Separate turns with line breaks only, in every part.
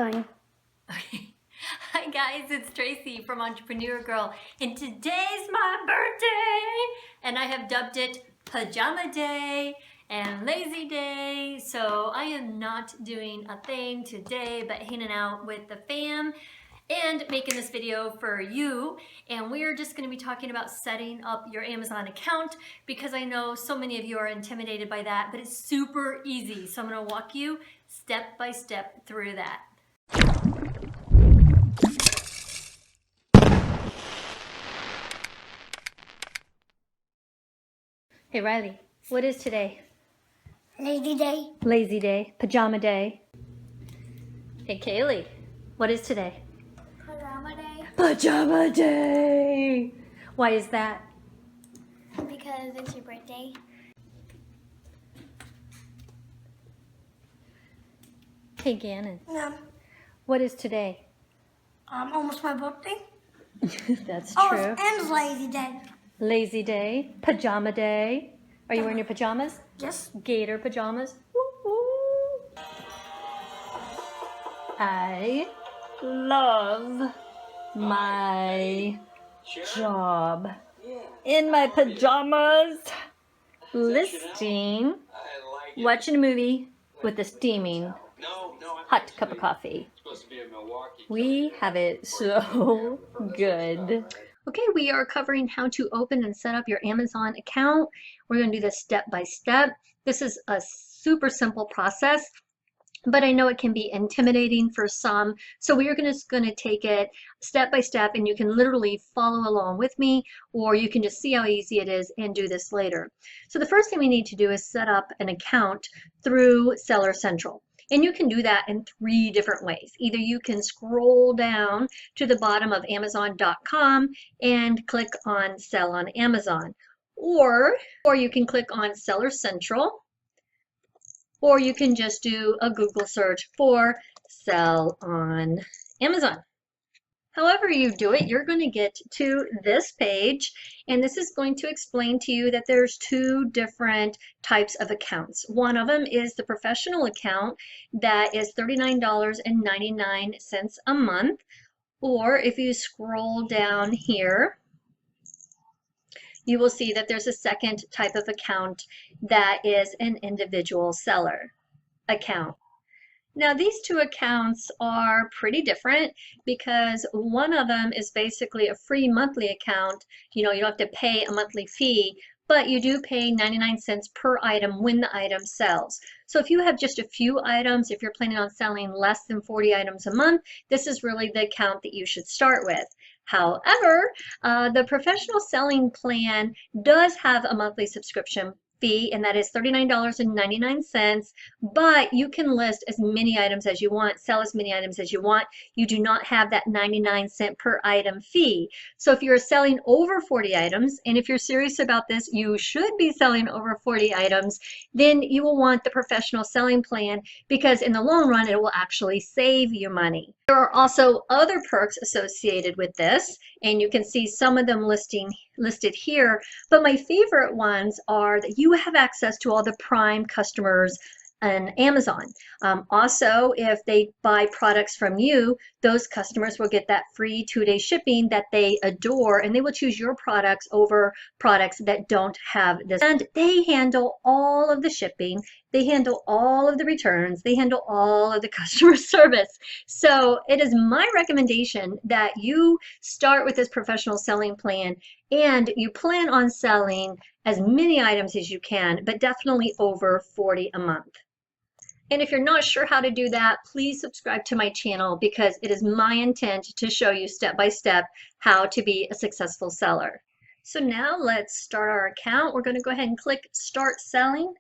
Going.
Okay. Hi guys, it's Tracy from Entrepreneur Girl, and today's my birthday, and I have dubbed it Pajama Day and Lazy Day. So I am not doing a thing today but hanging out with the fam and making this video for you. And we're just going to be talking about setting up your Amazon account, because I know so many of you are intimidated by that, but it's super easy. So I'm going to walk you step by step through that. Hey Riley, what is today?
Lazy day.
Lazy day, pajama day. Hey Kaylee, what is today?
Pajama day.
Pajama day! Why is that?
Because it's your birthday.
Hey Gannon,
Yeah.
what is today?
Almost my birthday.
That's
Oh,
true.
and lazy day.
Lazy day, pajama day. Are you wearing your pajamas?
Yes.
Gator pajamas. Woo-hoo. I love my job. In my pajamas, listing, watching a movie with a steaming hot cup of coffee. We have it so good. Okay, we are covering how to open and set up your Amazon account. We're going to do this step by step. This is a super simple process, but I know it can be intimidating for some. So we are just going to take it step by step, and you can literally follow along with me, or you can just see how easy it is and do this later. So the first thing we need to do is set up an account through Seller Central. And you can do that in 3 different ways. Either you can scroll down to the bottom of Amazon.com and click on Sell on Amazon. Or you can click on Seller Central, or you can just do a Google search for Sell on Amazon. However you do it, you're going to get to this page, and this is going to explain to you that there's 2 different types of accounts. One of them is the professional account that is $39.99 a month, or if you scroll down here, you will see that there's a second type of account that is an individual seller account. Now these 2 accounts are pretty different, because one of them is basically a free monthly account. You don't have to pay a monthly fee, but you do pay 99 cents per item when the item sells. So if you have just a few items, if you're planning on selling less than 40 items a month, this is really the account that you should start with. However, the professional selling plan does have a monthly subscription fee, and that is $39.99, but you can list as many items as you want, sell as many items as you want. You do not have that 99-cent per item fee. So if you're selling over 40 items, and if you're serious about this, you should be selling over 40 items, then you will want the professional selling plan, because in the long run, it will actually save you money. There are also other perks associated with this, and you can see some of them listed here, but my favorite ones are that you have access to all the Prime customers on Amazon. Also, if they buy products from you, those customers will get that free 2-day shipping that they adore, and they will choose your products over products that don't have this. And they handle all of the shipping, they handle all of the returns, they handle all of the customer service. So it is my recommendation that you start with this professional selling plan, and you plan on selling as many items as you can, but definitely over 40 a month. And if you're not sure how to do that, please subscribe to my channel, because it is my intent to show you step by step how to be a successful seller. So now let's start our account. We're going to go ahead and click Start Selling,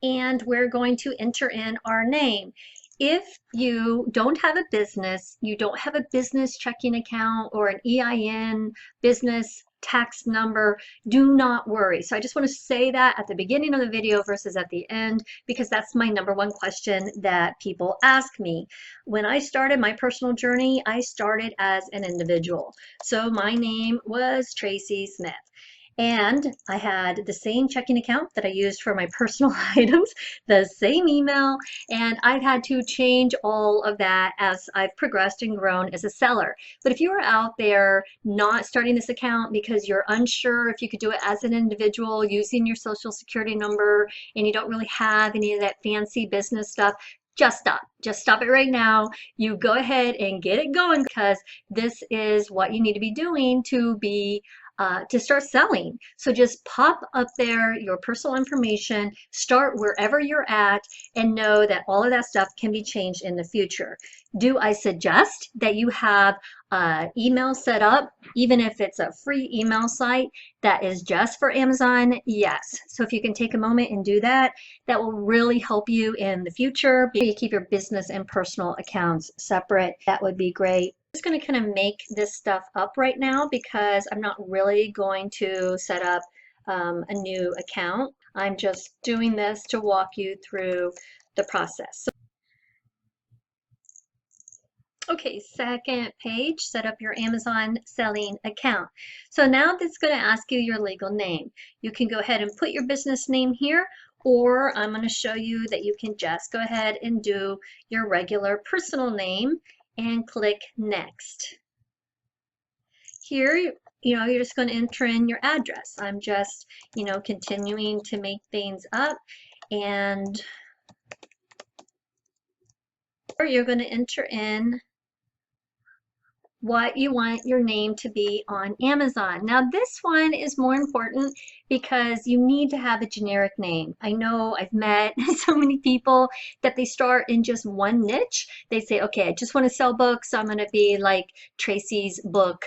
and we're going to enter in our name. If you don't have a business, you don't have a business checking account or an EIN, business tax number, do not worry. So I just want to say that at the beginning of the video versus at the end, because that's my #1 question that people ask me. When I started my personal journey, I started as an individual. So my name was Tracy Smith. And I had the same checking account that I used for my personal items, the same email, and I've had to change all of that as I've progressed and grown as a seller. But if you are out there not starting this account because you're unsure if you could do it as an individual using your social security number and you don't really have any of that fancy business stuff, just stop. Just stop it right now. You go ahead and get it going, because this is what you need to be doing to start selling. So just pop up there your personal information, start wherever you're at, and know that all of that stuff can be changed in the future. Do I suggest that you have email set up, even if it's a free email site that is just for Amazon? Yes. So if you can take a moment and do that, that will really help you in the future. You keep your business and personal accounts separate. That would be great. I'm just going to kind of make this stuff up right now because I'm not really going to set up a new account. I'm just doing this to walk you through the process. Okay, second page, set up your Amazon selling account. So now this is going to ask you your legal name. You can go ahead and put your business name here, or I'm going to show you that you can just go ahead and do your regular personal name and click next. Here, you're just going to enter in your address. I'm just, continuing to make things up, and you're going to enter in what you want your name to be on Amazon. Now this one is more important because you need to have a generic name. I know I've met so many people that they start in just one niche. They say, okay, I just want to sell books, so I'm going to be like Tracy's Book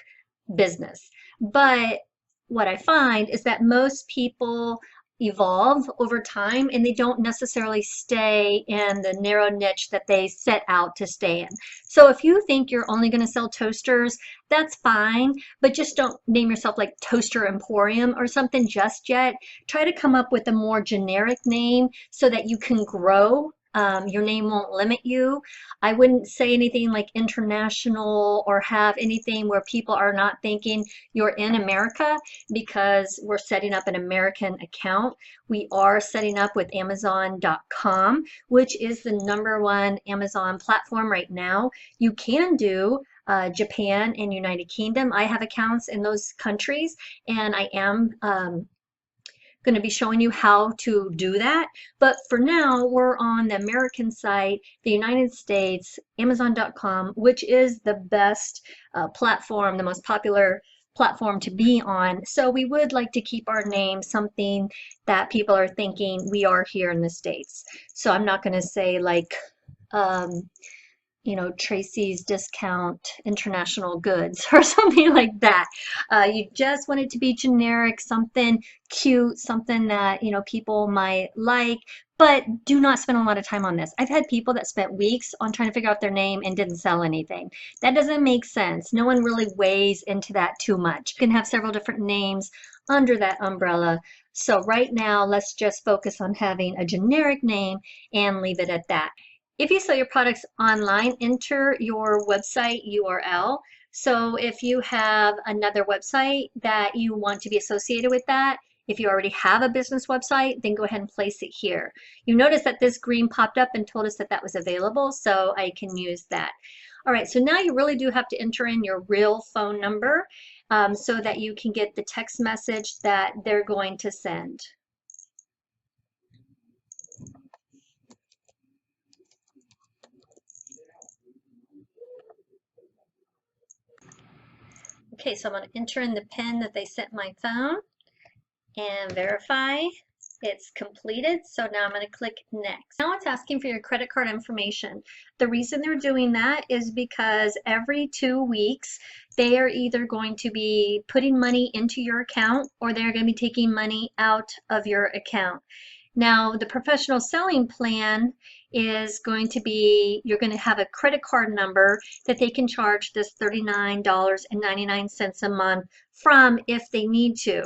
Business. But what I find is that most people evolve over time and they don't necessarily stay in the narrow niche that they set out to stay in. So if you think you're only going to sell toasters, that's fine, but just don't name yourself like Toaster Emporium or something just yet. Try to come up with a more generic name so that you can grow. Your name won't limit you. I wouldn't say anything like international or have anything where people are not thinking you're in America, because we're setting up an American account. We are setting up with Amazon.com, which is the #1 Amazon platform right now. You can do Japan and United Kingdom. I have accounts in those countries, and I am going to be showing you how to do that. But for now, we're on the American site, the United States, Amazon.com, which is the best platform, the most popular platform to be on. So we would like to keep our name something that people are thinking we are here in the States. So I'm not going to say like, Tracy's Discount International Goods or something like that. You just want it to be generic, something cute, something that, people might like, but do not spend a lot of time on this. I've had people that spent weeks on trying to figure out their name and didn't sell anything. That doesn't make sense. No one really weighs into that too much. You can have several different names under that umbrella. So right now, let's just focus on having a generic name and leave it at that. If you sell your products online, enter your website URL. So if you have another website that you want to be associated with that, if you already have a business website, then go ahead and place it here. You notice that this green popped up and told us that that was available, so I can use that. All right, so now you really do have to enter in your real phone number so that you can get the text message that they're going to send. Okay, so I'm going to enter in the PIN that they sent my phone and verify it's completed. So now I'm going to click next. Now it's asking for your credit card information. The reason they're doing that is because every 2 weeks they are either going to be putting money into your account or they're going to be taking money out of your account. Now, the professional selling plan is going to be, you're going to have a credit card number that they can charge this $39.99 a month from if they need to.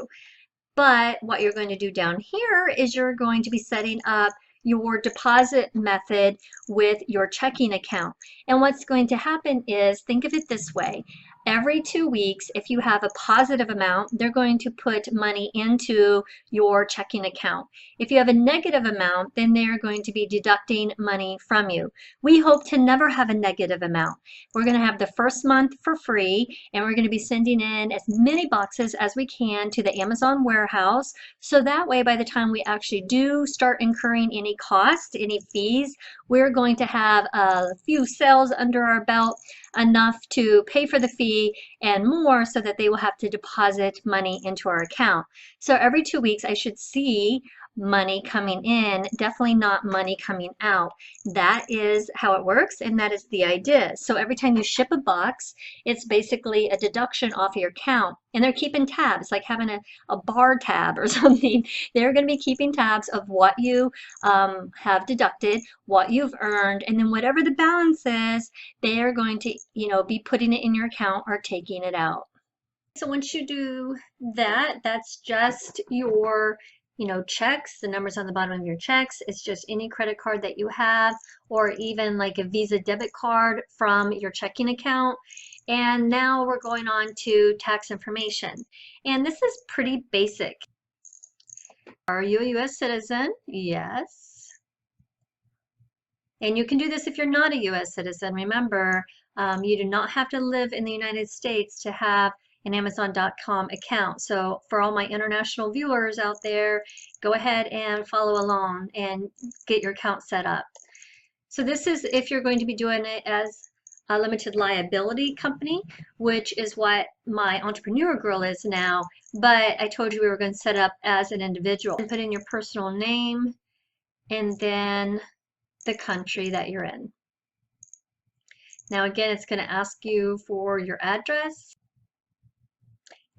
But what you're going to do down here is you're going to be setting up your deposit method with your checking account. And what's going to happen is, think of it this way. Every 2 weeks, if you have a positive amount, they're going to put money into your checking account. If you have a negative amount, then they're going to be deducting money from you. We hope to never have a negative amount. We're going to have the first month for free, and we're going to be sending in as many boxes as we can to the Amazon warehouse. So that way, by the time we actually do start incurring any cost, any fees, we're going to have a few sales under our belt, enough to pay for the fee and more, so that they will have to deposit money into our account. So every 2 weeks I should see money coming in, definitely not money coming out. That is how it works, and that is the idea. So every time you ship a box, it's basically a deduction off your account, and they're keeping tabs, like having a bar tab or something. They're going to be keeping tabs of what you have deducted, what you've earned, and then whatever the balance is, they are going to, be putting it in your account or taking it out. So once you do that, that's just your, checks, the numbers on the bottom of your checks. It's just any credit card that you have, or even like a Visa debit card from your checking account. And now we're going on to tax information. And this is pretty basic. Are you a U.S. citizen? Yes. And you can do this if you're not a U.S. citizen. Remember, you do not have to live in the United States to have an Amazon.com account. So for all my international viewers out there, go ahead and follow along and get your account set up. So this is if you're going to be doing it as a limited liability company, which is what my entrepreneur girl is now. But I told you we were going to set up as an individual. And put in your personal name and then the country that you're in. Now again, it's going to ask you for your address.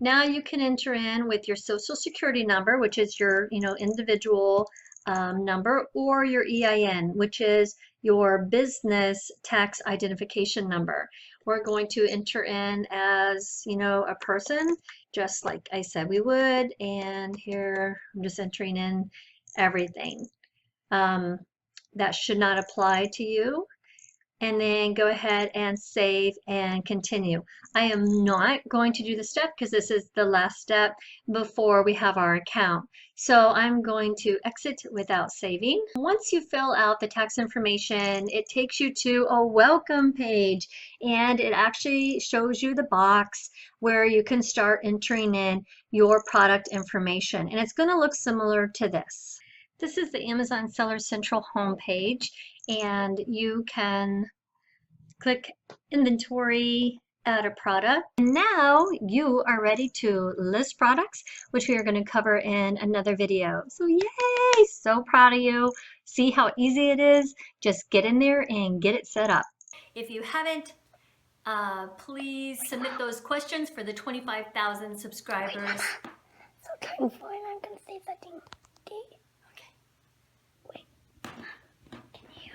Now you can enter in with your social security number, which is your individual number, or your EIN, which is your business tax identification number. We're going to enter in as a person, just like I said we would, and here I'm just entering in everything. That should not apply to you. And then go ahead and save and continue. I am not going to do the step because this is the last step before we have our account. So I'm going to exit without saving. Once you fill out the tax information, it takes you to a welcome page, and it actually shows you the box where you can start entering in your product information. And it's going to look similar to this. This is the Amazon Seller Central homepage, and you can click inventory, add a product. And now you are ready to list products, which we are going to cover in another video. So yay, so proud of you. See how easy it is? Just get in there and get it set up.
If you haven't, please submit those questions for the 25,000 subscribers.
So kind of fun. I'm gonna say something. Okay.
Okay.
Wait. Can you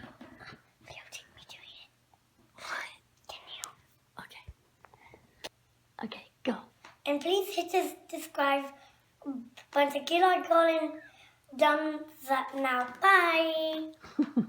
videotape me doing it?
What?
Can you?
Okay. Okay, go.
And please hit the subscribe button to get on going. Done that now. Bye.